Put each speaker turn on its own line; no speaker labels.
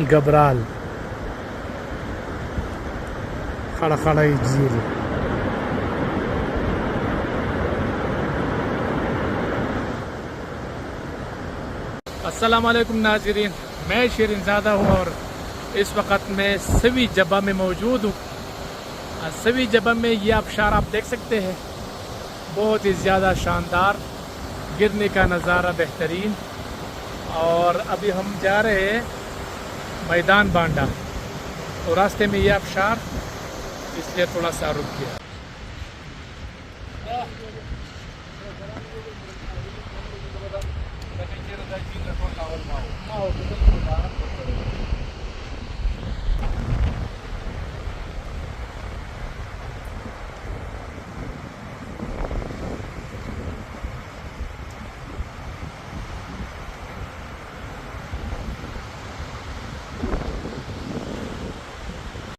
गबराल खड़ा खड़ा झील। अस्सलाम वालेकुम नाज़रीन, मैं शिरीन ज़ादा हूँ और इस वक्त मैं सवी जबा में मौजूद हूँ। सवी जबा में ये आबशार आप देख सकते हैं, बहुत ही ज़्यादा शानदार, गिरने का नज़ारा बेहतरीन। और अभी हम जा रहे हैं मैदान बांडा, तो रास्ते में ये आबशार, इसलिए थोड़ा सा रुक गया।